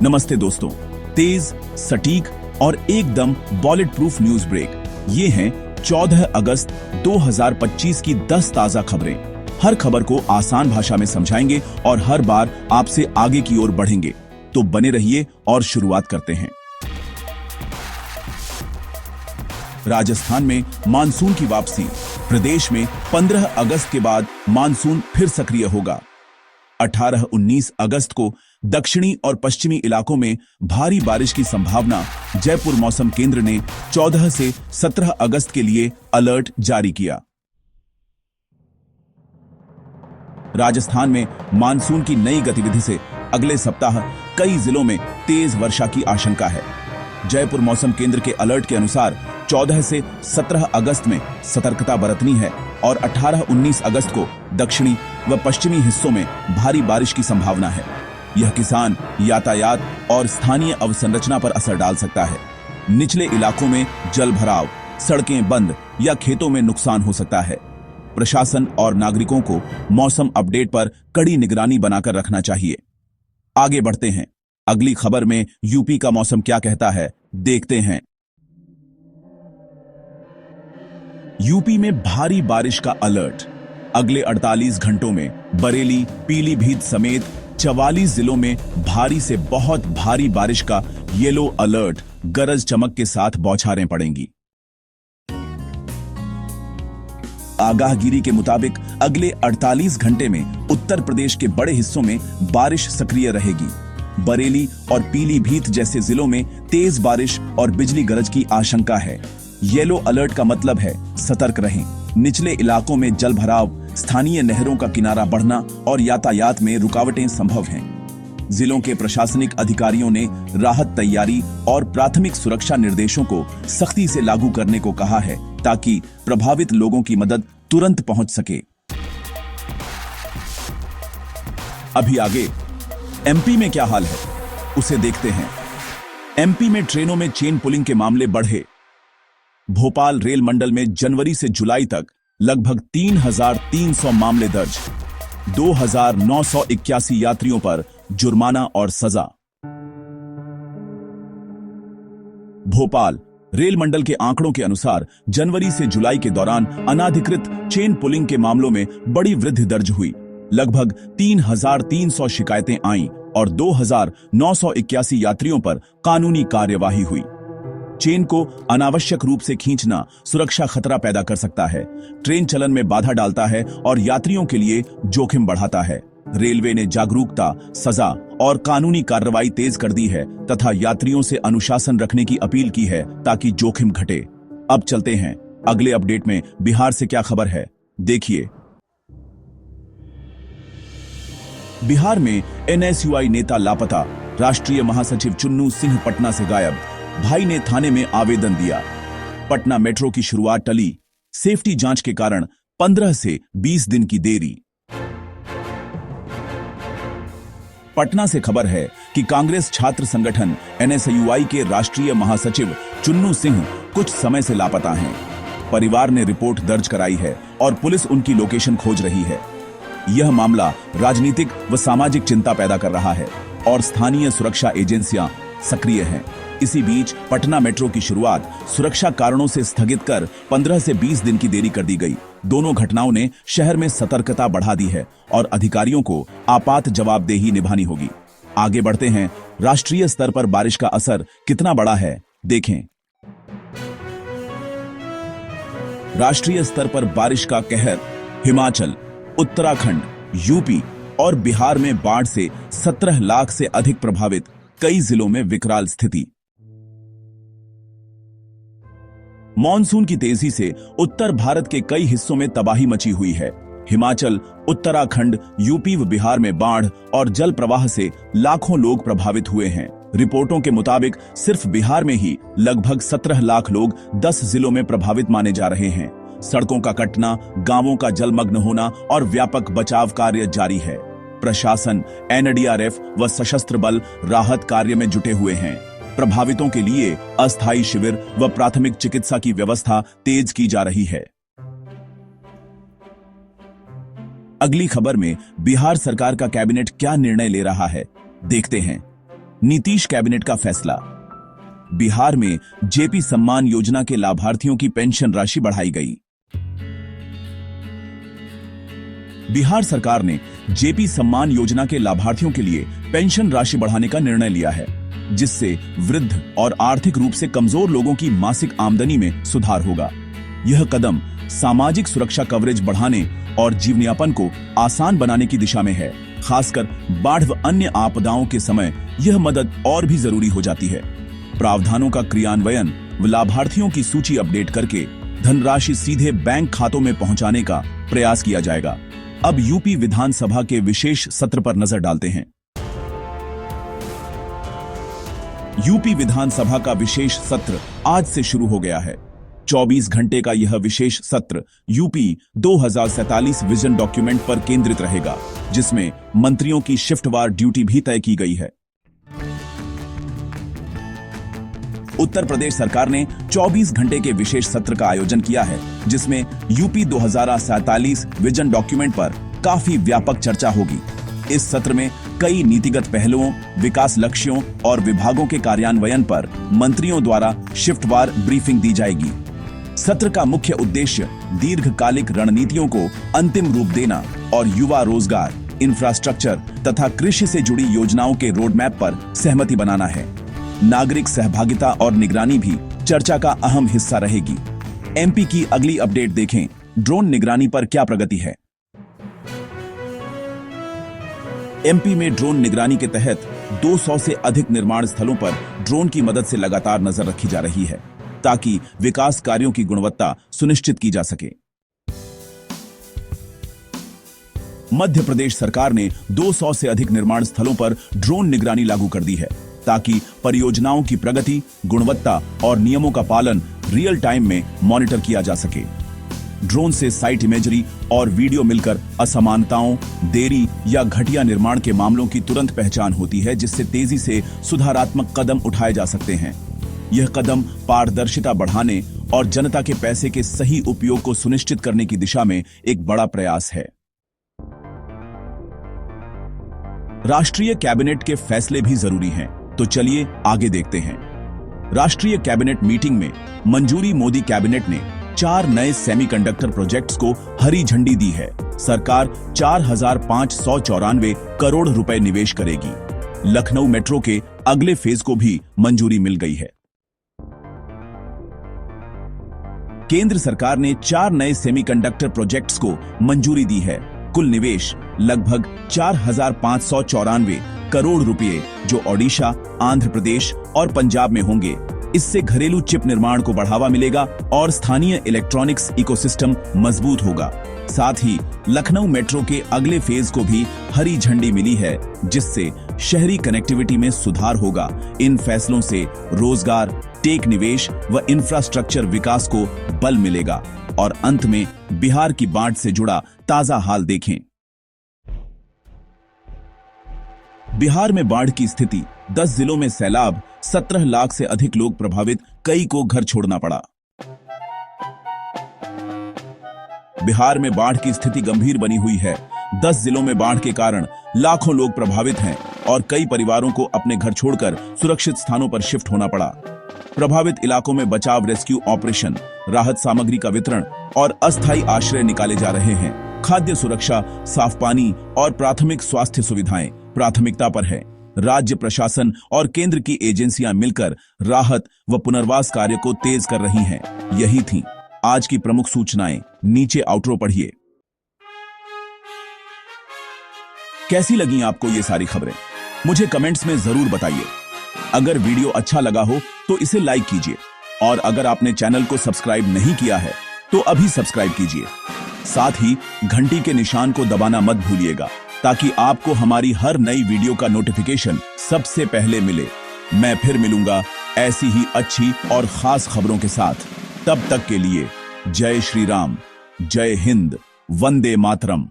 नमस्ते दोस्तों, तेज, सटीक और एकदम बुलेट प्रूफ न्यूज ब्रेक। ये हैं 14 अगस्त 2025 की 10 ताजा खबरें। हर खबर को आसान भाषा में समझाएंगे और हर बार आपसे आगे की ओर बढ़ेंगे। तो बने रहिए और शुरुआत करते हैं। राजस्थान में मानसून की वापसी। प्रदेश में 15 अगस्त के बाद मानसून फिर सक्रिय होगा। 18-19 अगस्त को दक्षिणी और पश्चिमी इलाकों में भारी बारिश की संभावना। जयपुर मौसम केंद्र ने 14 से 17 अगस्त के लिए अलर्ट जारी किया। राजस्थान में मानसून की नई गतिविधि से अगले सप्ताह कई जिलों में तेज वर्षा की आशंका है। जयपुर मौसम केंद्र के अलर्ट के अनुसार 14 से 17 अगस्त में सतर्कता बरतनी है और 18-19 अगस्त को दक्षिणी व पश्चिमी हिस्सों में भारी बारिश की संभावना है। यह किसान, यातायात और स्थानीय अवसंरचना पर असर डाल सकता है। निचले इलाकों में जल भराव, सड़कें बंद या खेतों में नुकसान हो सकता है। प्रशासन और नागरिकों को मौसम अपडेट पर कड़ी निगरानी बनाकर रखना चाहिए। आगे बढ़ते हैं। अगली खबर में यूपी का मौसम क्या कहता है, देखते हैं। यूपी में भारी बारिश का अलर्ट। अगले 48 घंटों में बरेली, पीलीभीत समेत 44 जिलों में भारी से बहुत भारी बारिश का येलो अलर्ट। गरज चमक के साथ बौछारें पड़ेंगी। आगाहगिरी के मुताबिक अगले 48 घंटे में उत्तर प्रदेश के बड़े हिस्सों में बारिश सक्रिय रहेगी। बरेली और पीलीभीत जैसे जिलों में तेज बारिश और बिजली गरज की आशंका है। येलो अलर्ट का मतलब है सतर्क रहें। निचले इलाकों में जल भराव, स्थानीय नहरों का किनारा बढ़ना और यातायात में रुकावटें संभव हैं। जिलों के प्रशासनिक अधिकारियों ने राहत तैयारी और प्राथमिक सुरक्षा निर्देशों को सख्ती से लागू करने को कहा है ताकि प्रभावित लोगों की मदद तुरंत पहुंच सके। अभी आगे एमपी में क्या हाल है, उसे देखते हैं। एमपी में ट्रेनों में चेन पुलिंग के मामले बढ़े। भोपाल रेल मंडल में जनवरी से जुलाई तक लगभग 3,300 मामले दर्ज। 2,981 यात्रियों पर जुर्माना और सजा। भोपाल रेल मंडल के आंकड़ों के अनुसार जनवरी से जुलाई के दौरान अनाधिकृत चेन पुलिंग के मामलों में बड़ी वृद्धि दर्ज हुई। लगभग 3,300 शिकायतें आईं और 2,981 यात्रियों पर कानूनी कार्यवाही हुई। चेन को अनावश्यक रूप से खींचना सुरक्षा खतरा पैदा कर सकता है, ट्रेन चलन में बाधा डालता है और यात्रियों के लिए जोखिम बढ़ाता है। रेलवे ने जागरूकता, सजा और कानूनी कार्रवाई तेज कर दी है तथा यात्रियों से अनुशासन रखने की अपील की है ताकि जोखिम घटे। अब चलते हैं अगले अपडेट में। बिहार से क्या खबर है, देखिए। बिहार में एनएसयूआई नेता लापता। राष्ट्रीय महासचिव चुन्नू सिंह पटना से गायब। भाई ने थाने में आवेदन दिया। पटना मेट्रो की शुरुआत टली। सेफ्टी जांच के कारण 15 से 20 दिन की देरी। पटना से खबर है कि कांग्रेस छात्र संगठन एनएसयूआई के राष्ट्रीय महासचिव चुन्नू सिंह कुछ समय से लापता हैं। परिवार ने रिपोर्ट दर्ज कराई है और पुलिस उनकी लोकेशन खोज रही है। यह मामला राजनीतिक व सामाजिक चिंता पैदा कर रहा है और स्थानीय सुरक्षा एजेंसियां सक्रिय हैं। इसी बीच पटना मेट्रो की शुरुआत सुरक्षा कारणों से स्थगित कर 15 से 20 दिन की देरी कर दी गई। दोनों घटनाओं ने शहर में सतर्कता बढ़ा दी है और अधिकारियों को आपात जवाबदेही निभानी होगी। आगे बढ़ते हैं। राष्ट्रीय स्तर पर बारिश का असर कितना बड़ा है, देखें। राष्ट्रीय स्तर पर बारिश का कहर। हिमाचल, उत्तराखंड, यूपी और बिहार में बाढ़ से 17 लाख से अधिक प्रभावित। कई जिलों में विकराल स्थिति। मॉनसून की तेजी से उत्तर भारत के कई हिस्सों में तबाही मची हुई है। हिमाचल, उत्तराखंड, यूपी व बिहार में बाढ़ और जल प्रवाह से लाखों लोग प्रभावित हुए हैं। रिपोर्टों के मुताबिक सिर्फ बिहार में ही लगभग 17 लाख लोग 10 जिलों में प्रभावित माने जा रहे हैं। सड़कों का कटना, गांवों का जलमग्न होना और व्यापक बचाव कार्य जारी है। प्रशासन, एनडीआरएफ व सशस्त्र बल राहत कार्य में जुटे हुए हैं। प्रभावितों के लिए अस्थायी शिविर व प्राथमिक चिकित्सा की व्यवस्था तेज की जा रही है। अगली खबर में बिहार सरकार का कैबिनेट क्या निर्णय ले रहा है, देखते हैं। नीतीश कैबिनेट का फैसला। बिहार में जेपी सम्मान योजना के लाभार्थियों की पेंशन राशि बढ़ाई गई। बिहार सरकार ने जेपी सम्मान योजना के लाभार्थियों के लिए पेंशन राशि बढ़ाने का निर्णय लिया है, जिससे वृद्ध और आर्थिक रूप से कमजोर लोगों की मासिक आमदनी में सुधार होगा। यह कदम सामाजिक सुरक्षा कवरेज बढ़ाने और जीवनयापन को आसान बनाने की दिशा में है। खासकर बाढ़ व अन्य आपदाओं के समय यह मदद और भी जरूरी हो जाती है। प्रावधानों का क्रियान्वयन व लाभार्थियों की सूची अपडेट करके धनराशि सीधे बैंक खातों में पहुंचाने का प्रयास किया जाएगा। अब यूपी विधानसभा के विशेष सत्र पर नजर डालते हैं। यूपी विधानसभा का विशेष सत्र आज से शुरू हो गया है। 24 घंटे का यह विशेष सत्र यूपी 2047 विजन डॉक्यूमेंट पर केंद्रित रहेगा, जिसमें मंत्रियों की शिफ्टवार ड्यूटी भी तय की गई है। उत्तर प्रदेश सरकार ने 24 घंटे के विशेष सत्र का आयोजन किया है, जिसमें यूपी 2047 विजन डॉक्यूमेंट पर काफी व्यापक चर्चा होगी। इस सत्र में कई नीतिगत पहलुओं, विकास लक्ष्यों और विभागों के कार्यान्वयन पर मंत्रियों द्वारा शिफ्टवार ब्रीफिंग दी जाएगी। सत्र का मुख्य उद्देश्य दीर्घकालिक रणनीतियों को अंतिम रूप देना और युवा रोजगार, इंफ्रास्ट्रक्चर तथा कृषि से जुड़ी योजनाओं के रोडमैप पर सहमति बनाना है। नागरिक सहभागिता और निगरानी भी चर्चा का अहम हिस्सा रहेगी। एमपी की अगली अपडेट देखें। ड्रोन निगरानी पर क्या प्रगति है? एमपी में ड्रोन निगरानी के तहत 200 से अधिक निर्माण स्थलों पर ड्रोन की मदद से लगातार नजर रखी जा रही है, ताकि विकास कार्यों की गुणवत्ता सुनिश्चित की जा सके। मध्य प्रदेश सरकार ने 200 से अधिक निर्माण स्थलों पर ड्रोन निगरानी लागू कर दी है, ताकि परियोजनाओं की प्रगति, गुणवत्ता और नियमों का पालन रियल टाइम में मॉनिटर किया जा सके। ड्रोन से साइट इमेजरी और वीडियो मिलकर असमानताओं, देरी या घटिया निर्माण के मामलों की तुरंत पहचान होती है, जिससे तेजी से सुधारात्मक कदम उठाए जा सकते हैं। यह कदम पारदर्शिता बढ़ाने और जनता के पैसे के सही उपयोग को सुनिश्चित करने की दिशा में एक बड़ा प्रयास है। राष्ट्रीय कैबिनेट के फैसले भी जरूरी हैं, तो चलिए आगे देखते हैं। राष्ट्रीय कैबिनेट मीटिंग में मंजूरी। मोदी कैबिनेट ने 4 नए सेमीकंडक्टर प्रोजेक्ट्स को हरी झंडी दी है। सरकार 4,594 करोड़ रुपए निवेश करेगी। लखनऊ मेट्रो के अगले फेज को भी मंजूरी मिल गई है। केंद्र सरकार ने 4 नए सेमीकंडक्टर प्रोजेक्ट्स को मंजूरी दी है। कुल निवेश लगभग 4,594 करोड़ रुपए, जो ओडिशा, आंध्र प्रदेश और पंजाब में होंगे। इससे घरेलू चिप निर्माण को बढ़ावा मिलेगा और स्थानीय इलेक्ट्रॉनिक्स इकोसिस्टम मजबूत होगा। साथ ही लखनऊ मेट्रो के अगले फेज को भी हरी झंडी मिली है, जिससे शहरी कनेक्टिविटी में सुधार होगा। इन फैसलों से रोजगार, टेक निवेश व इंफ्रास्ट्रक्चर विकास को बल मिलेगा। और अंत में बिहार की बाढ़ से जुड़ा ताजा हाल देखें। बिहार में बाढ़ की स्थिति, 10 जिलों में सैलाब, 17 लाख से अधिक लोग प्रभावित, कई को घर छोड़ना पड़ा। बिहार में बाढ़ की स्थिति गंभीर बनी हुई है। 10 जिलों में बाढ़ के कारण लाखों लोग प्रभावित हैं और कई परिवारों को अपने घर छोड़कर सुरक्षित स्थानों पर शिफ्ट होना पड़ा। प्रभावित इलाकों में बचाव, रेस्क्यू ऑपरेशन, राहत सामग्री का वितरण और अस्थायी आश्रय निकाले जा रहे हैं। खाद्य सुरक्षा, साफ पानी और प्राथमिक स्वास्थ्य सुविधाएं प्राथमिकता पर है। राज्य प्रशासन और केंद्र की एजेंसियां मिलकर राहत व पुनर्वास कार्य को तेज कर रही हैं। यही थी आज की प्रमुख सूचनाएं। नीचे आउटरो पढ़िए। कैसी लगी आपको ये सारी खबरें? मुझे कमेंट्स में जरूर बताइए। अगर वीडियो अच्छा लगा हो तो इसे लाइक कीजिए, और अगर आपने चैनल को सब्सक्राइब नहीं किया है तो अभी सब्सक्राइब कीजिए। साथ ही घंटी के निशान को दबाना मत भूलिएगा, ताकि आपको हमारी हर नई वीडियो का नोटिफिकेशन सबसे पहले मिले। मैं फिर मिलूंगा ऐसी ही अच्छी और खास खबरों के साथ। तब तक के लिए जय श्री राम, जय हिंद, वंदे मातरम।